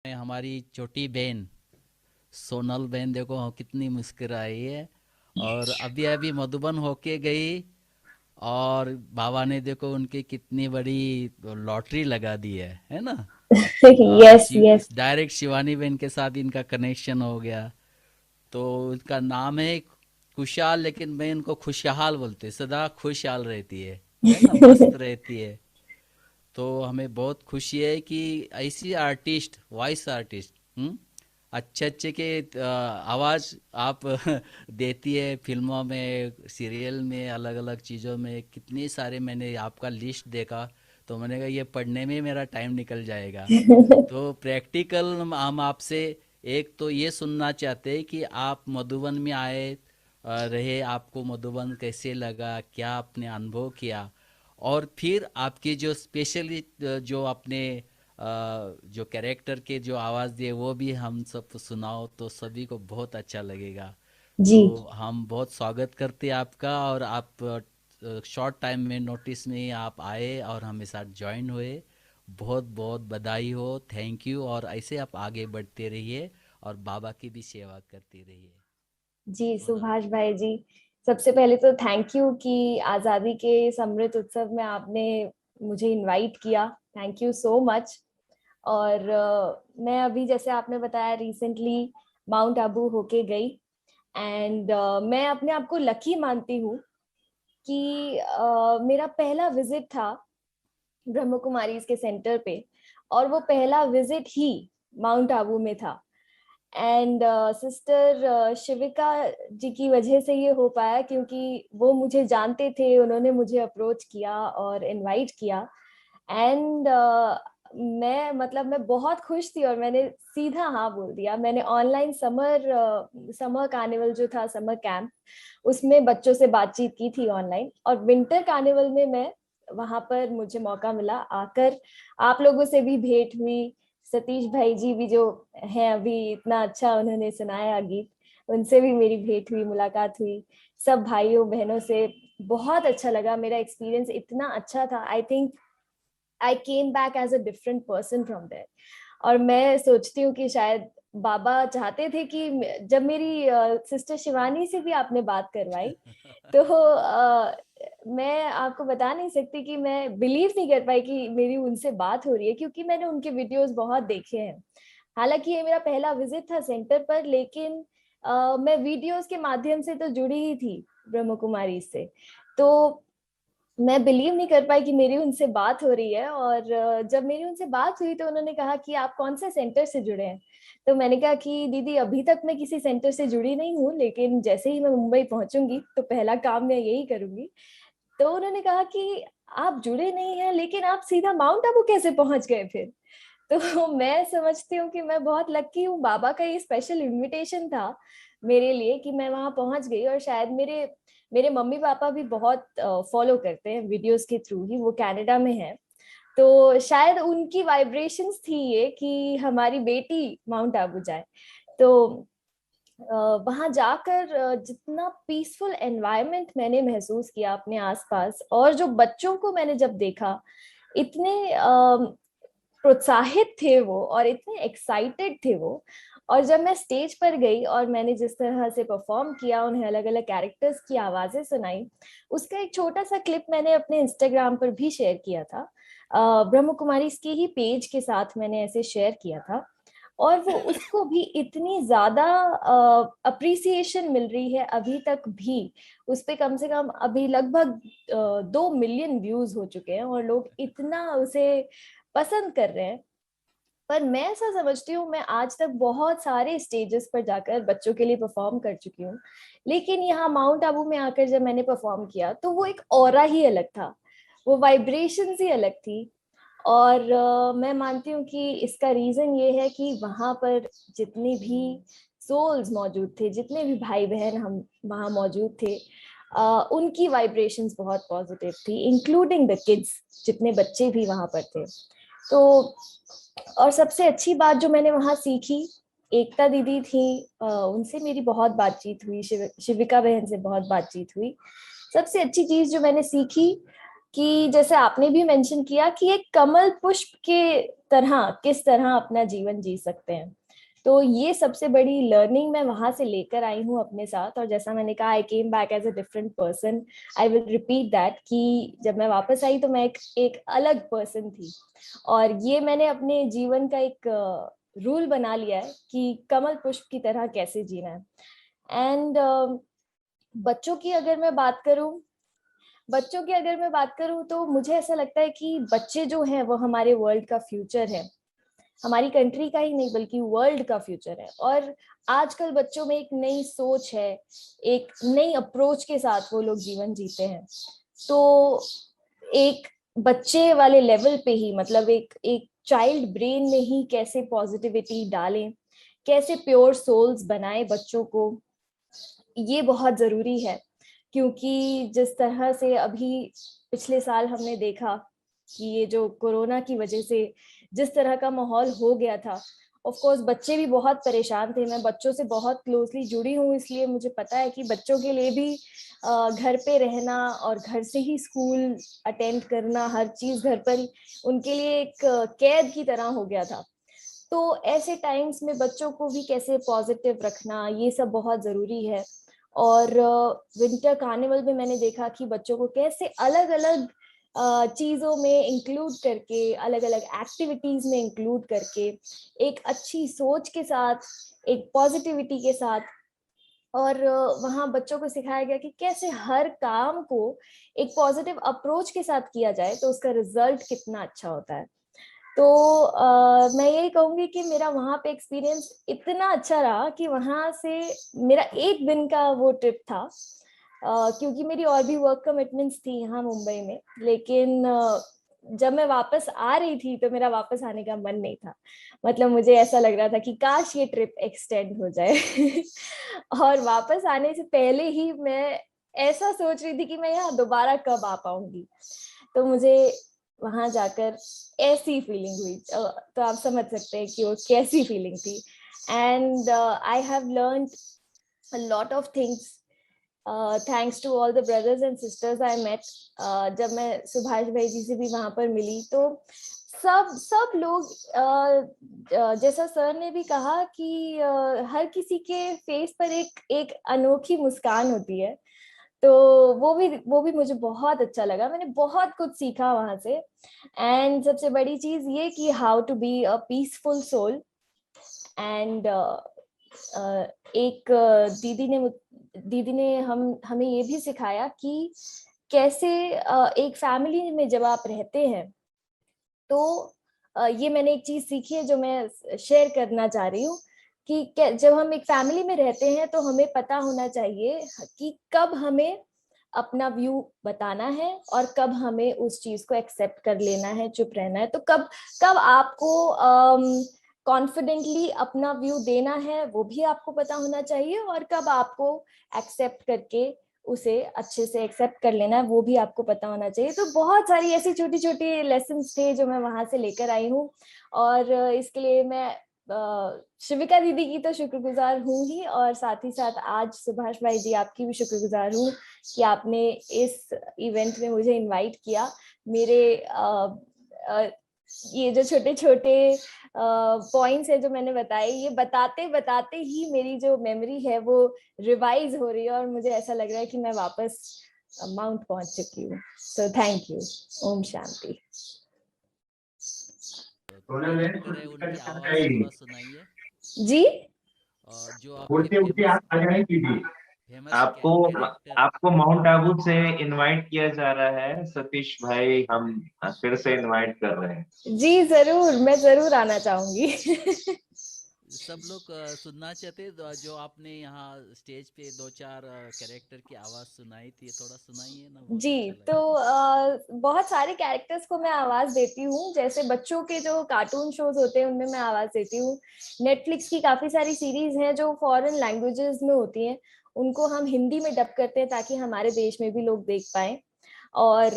हमारी छोटी बहन सोनल बहन देखो कितनी मुस्कुराई है। और अभी अभी मधुबन होके गई। और बाबा ने देखो उनकी कितनी बड़ी लॉटरी लगा दी है ना। Yes yes. डायरेक्ट शिवानी बहन के साथ इनका कनेक्शन हो गया। तो इनका नाम है खुशहाल, लेकिन मैं इनको खुशहाल बोलते, सदा खुशहाल रहती है ना, मस्त रहती है। तो हमें बहुत खुशी है कि ऐसी आर्टिस्ट, वॉइस आर्टिस्ट, अच्छे अच्छे के आवाज़ आप देती है फिल्मों में, सीरियल में, अलग अलग चीज़ों में। कितनी सारे मैंने आपका लिस्ट देखा, तो मैंने कहा ये पढ़ने में मेरा टाइम निकल जाएगा। तो प्रैक्टिकल हम आपसे एक तो ये सुनना चाहते हैं कि आप मधुबन में आए, रहे, आपको मधुबन कैसे लगा, क्या आपने अनुभव किया। और फिर आपकी जो स्पेशली जो आपने जो कैरेक्टर के जो आवाज़ दिए वो भी हम सब सुनाओ, तो सभी को बहुत अच्छा लगेगा। जी। तो हम बहुत स्वागत करते हैं आपका। और आप शॉर्ट टाइम में नोटिस में ही आप आए और हमें साथ ज्वाइन हुए। बहुत बहुत बधाई हो, थैंक यू। और ऐसे आप आगे बढ़ते रहिए और बाबा की भी सेवा करते रहिए। जी सोनल सुभाष जी। भाई जी, सबसे पहले तो थैंक यू कि आज़ादी के इस अमृत उत्सव में आपने मुझे इनवाइट किया। Thank you so much. और मैं अभी जैसे आपने बताया रिसेंटली माउंट आबू होके गई। एंड मैं अपने आप को लकी मानती हूँ कि मेरा पहला विजिट था ब्रह्म कुमारी के सेंटर पे, और वो पहला विजिट ही माउंट आबू में था। एंड सिस्टर शिविका जी की वजह से ये हो पाया, क्योंकि वो मुझे जानते थे, उन्होंने मुझे अप्रोच किया और इनवाइट किया। एंड मैं बहुत खुश थी और मैंने सीधा हाँ बोल दिया। मैंने ऑनलाइन समर कार्निवल जो था, समर कैंप, उसमें बच्चों से बातचीत की थी ऑनलाइन, और विंटर कार्निवल में मैं वहां पर मुझे मौका मिला आकर, आप लोगों से भी भेंट हुई। सतीश भाई जी भी जो हैं अभी, इतना अच्छा उन्होंने सुनाया गीत, उनसे भी मेरी भेंट हुई, मुलाकात हुई। सब भाइयों बहनों से बहुत अच्छा लगा। मेरा एक्सपीरियंस इतना अच्छा था, I think I came back as a different person from there. और मैं सोचती हूँ कि शायद बाबा चाहते थे कि जब मेरी सिस्टर शिवानी से भी आपने बात करवाई, तो मैं आपको बता नहीं सकती कि मैं बिलीव नहीं कर पाई कि मेरी उनसे बात हो रही है, क्योंकि मैंने उनके वीडियोस बहुत देखे हैं। हालांकि ये मेरा पहला विजिट था सेंटर पर, लेकिन मैं वीडियोस के माध्यम से तो जुड़ी ही थी ब्रह्म कुमारी से। तो मैं बिलीव नहीं कर पाई कि मेरी उनसे बात हो रही है। और जब मेरी उनसे बात हुई तो उन्होंने कहा कि आप कौन से सेंटर से जुड़े हैं। तो मैंने कहा कि दीदी अभी तक मैं किसी सेंटर से जुड़ी नहीं हूँ, लेकिन जैसे ही मैं मुंबई पहुंचूंगी तो पहला काम मैं यही करूंगी। तो उन्होंने कहा कि आप जुड़े नहीं हैं, लेकिन आप सीधा माउंट आबू कैसे पहुंच गए फिर। तो मैं समझती हूँ कि मैं बहुत लकी हूँ, बाबा का ये स्पेशल इनविटेशन था मेरे लिए कि मैं वहां पहुंच गई। और शायद मेरे मेरे मम्मी पापा भी बहुत फॉलो करते हैं वीडियोस के थ्रू ही, वो कनाडा में है। तो शायद उनकी वाइब्रेशंस थी ये कि हमारी बेटी माउंट आबू जाए। तो वहां जाकर जितना पीसफुल एनवायरनमेंट मैंने महसूस किया अपने आसपास, और जो बच्चों को मैंने जब देखा, इतने प्रोत्साहित थे वो और इतने एक्साइटेड थे वो। और जब मैं स्टेज पर गई और मैंने जिस तरह से परफॉर्म किया, उन्हें अलग अलग कैरेक्टर्स की आवाजें सुनाई, उसका एक छोटा सा क्लिप मैंने अपने इंस्टाग्राम पर भी शेयर किया था। ब्रह्म कुमारी के ही पेज के साथ मैंने ऐसे शेयर किया था। और वो उसको भी इतनी ज्यादा अप्रिसिएशन मिल रही है अभी तक भी। उस पे कम से कम अभी लगभग 2 मिलियन व्यूज हो चुके हैं, और लोग इतना उसे पसंद कर रहे हैं। पर मैं ऐसा समझती हूँ, मैं आज तक बहुत सारे स्टेजेस पर जाकर बच्चों के लिए परफॉर्म कर चुकी हूँ, लेकिन यहाँ माउंट आबू में आकर जब मैंने परफॉर्म किया तो वो एक ऑरा ही अलग था, वो वाइब्रेशंस ही अलग थी। और मैं मानती हूँ कि इसका रीजन ये है कि वहां पर जितने भी सोल्स मौजूद थे, जितने भी भाई बहन हम वहां मौजूद थे, उनकी वाइब्रेशंस बहुत पॉजिटिव थी, इंक्लूडिंग द किड्स, जितने बच्चे भी वहां पर थे। तो और सबसे अच्छी बात जो मैंने वहां सीखी, एकता दीदी थी, उनसे मेरी बहुत बातचीत हुई, शिविका बहन से बहुत बातचीत हुई। सबसे अच्छी चीज जो मैंने सीखी कि जैसे आपने भी मेंशन किया कि एक कमल पुष्प के तरह किस तरह अपना जीवन जी सकते हैं। तो ये सबसे बड़ी लर्निंग मैं वहां से लेकर आई हूँ अपने साथ। और जैसा मैंने कहा, I came back as a different person. I will repeat that कि जब मैं वापस आई तो मैं एक अलग पर्सन थी। और ये मैंने अपने जीवन का एक रूल बना लिया है कि कमल पुष्प की तरह कैसे जीना है। एंड बच्चों की अगर मैं बात करूं बच्चों की अगर मैं बात करूं तो मुझे ऐसा लगता है कि बच्चे जो हैं वो हमारे वर्ल्ड का फ्यूचर है। हमारी कंट्री का ही नहीं बल्कि वर्ल्ड का फ्यूचर है। और आजकल बच्चों में एक नई सोच है, एक नई अप्रोच के साथ वो लोग जीवन जीते हैं। तो एक बच्चे वाले लेवल पे ही, मतलब एक एक चाइल्ड ब्रेन में ही कैसे पॉजिटिविटी डालें, कैसे प्योर सोल्स बनाए बच्चों को, ये बहुत जरूरी है। क्योंकि जिस तरह से अभी पिछले साल हमने देखा कि ये जो कोरोना की वजह से जिस तरह का माहौल हो गया था, ऑफ कोर्स बच्चे भी बहुत परेशान थे। मैं बच्चों से बहुत क्लोजली जुड़ी हूँ, इसलिए मुझे पता है कि बच्चों के लिए भी घर पे रहना और घर से ही स्कूल अटेंड करना, हर चीज घर पर ही उनके लिए एक कैद की तरह हो गया था। तो ऐसे टाइम्स में बच्चों को भी कैसे पॉजिटिव रखना, ये सब बहुत जरूरी है। और विंटर कार्निवल में मैंने देखा कि बच्चों को कैसे अलग अलग चीजों में इंक्लूड करके, अलग अलग एक्टिविटीज में इंक्लूड करके, एक अच्छी सोच के साथ, एक पॉजिटिविटी के साथ, और वहाँ बच्चों को सिखाया गया कि कैसे हर काम को एक पॉजिटिव अप्रोच के साथ किया जाए तो उसका रिजल्ट कितना अच्छा होता है। तो मैं यही कहूंगी कि मेरा वहां पे एक्सपीरियंस इतना अच्छा रहा कि वहां से मेरा एक दिन का वो ट्रिप था। क्योंकि मेरी और भी वर्क कमिटमेंट्स थी यहाँ मुंबई में। लेकिन जब मैं वापस आ रही थी तो मेरा वापस आने का मन नहीं था। मतलब मुझे ऐसा लग रहा था कि काश ये ट्रिप एक्सटेंड हो जाए। और वापस आने से पहले ही मैं ऐसा सोच रही थी कि मैं यहाँ दोबारा कब आ पाऊंगी। तो मुझे वहां जाकर ऐसी फीलिंग हुई। तो आप समझ सकते हैं कि वो कैसी फीलिंग थी। And I have learned a lot of things thanks to all the brothers and sisters I met। जब मैं सुभाष भाई जी से भी वहां पर मिली तो सब सब लोग जैसा सर ने भी कहा कि हर किसी के फेस पर एक एक अनोखी मुस्कान होती है। तो वो भी मुझे बहुत अच्छा लगा। मैंने बहुत कुछ सीखा वहां से। एंड सबसे बड़ी चीज ये कि how to be a peaceful soul. And एक दीदी ने हमें ये भी सिखाया कि कैसे एक फैमिली में जब आप रहते हैं तो ये मैंने एक चीज सीखी है जो मैं शेयर करना चाह रही हूँ कि जब हम एक फैमिली में रहते हैं तो हमें पता होना चाहिए कि कब हमें अपना व्यू बताना है और कब हमें उस चीज को एक्सेप्ट कर लेना है, चुप रहना है। तो कब कब आपको कॉन्फिडेंटली अपना व्यू देना है वो भी आपको पता होना चाहिए, और कब आपको एक्सेप्ट करके उसे अच्छे से एक्सेप्ट कर लेना है वो भी आपको पता होना चाहिए। तो बहुत सारी ऐसी छोटी छोटी लेसन्स थे जो मैं वहां से लेकर आई हूँ। और इसके लिए मैं शिविका दीदी की तो शुक्रगुजार हूँ ही, और साथ ही साथ आज सुभाष भाई जी आपकी भी शुक्रगुजार हूँ कि आपने इस इवेंट में मुझे इनवाइट किया। मेरे ये जो छोटे छोटे पॉइंट्स है जो मैंने बताए, ये बताते बताते ही मेरी जो मेमोरी है वो रिवाइज हो रही है, और मुझे ऐसा लग रहा है कि मैं वापस माउंट पहुंच चुकी हूँ। So thank you. ओम शांति। तो शुरू करें, उनकी आवाज थोड़ा सुनाइए। जी। और जो आपके उड़ते उड़ते फेमस आप आ जाए दीदी। फेमस आपको कैरेक्टर। आपको माउंट आबू से इनवाइट किया जा रहा है सतीश भाई, हम फिर से इनवाइट कर रहे हैं। जी जरूर, मैं जरूर आना चाहूंगी। सब लोग सुनना चाहते हैं। जो आपने यहाँ स्टेज पे दो चार कैरेक्टर की आवाज सुनाई थी, थोड़ा सुनाइए ना, बहुत जी। अच्छा तो लगा। बहुत सारे कैरेक्टर्स को मैं आवाज देती हूँ। जैसे बच्चों के जो कार्टून शोज होते हैं उनमें मैं आवाज देती हूँ। नेटफ्लिक्स की काफी सारी सीरीज हैं जो फॉरेन लैंग्वेजेस में होती हैं, उनको हम हिंदी में डब करते हैं ताकि हमारे देश में भी लोग देख पाए। और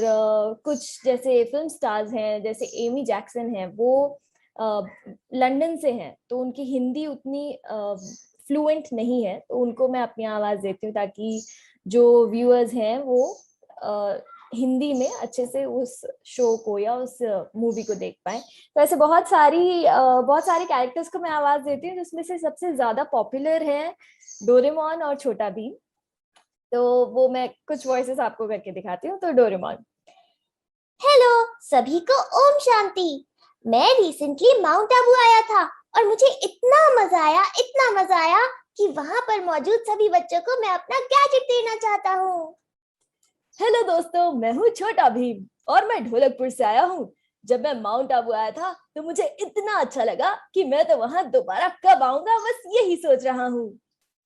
कुछ जैसे फिल्म स्टार्स हैं, जैसे एमी जैक्सन है, वो लंदन से हैं तो उनकी हिंदी उतनी फ्लुएंट नहीं है, तो उनको मैं अपनी आवाज देती हूँ ताकि जो व्यूअर्स हैं वो हिंदी में अच्छे से उस शो को या उस मूवी को देख पाए। तो ऐसे बहुत सारे कैरेक्टर्स को मैं आवाज देती हूँ, जिसमें से सबसे ज्यादा पॉपुलर है डोरेमोन और छोटा भीम। तो वो मैं कुछ वॉइसेस आपको करके दिखाती हूँ। तो डोरेमोन, हेलो सभी को, ओम शांति। मैं रिसेंटली माउंट आबू आया था और मुझे इतना मजा आया कि वहां पर मौजूद सभी बच्चों को मैं अपना गैजेट देना चाहता हूँ। हेलो दोस्तों, मैं हूँ छोटा भीम और मैं ढोलकपुर से आया हूँ। जब मैं माउंट आबू आया था तो मुझे इतना अच्छा लगा कि मैं तो वहां दोबारा कब आऊंगा, बस यही सोच रहा हूँ।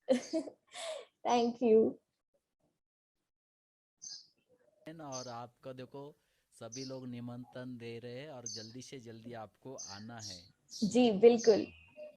Thank you. और आपका देखो सभी लोग निमंत्रण दे रहे हैं और जल्दी से जल्दी आपको आना है। जी बिल्कुल।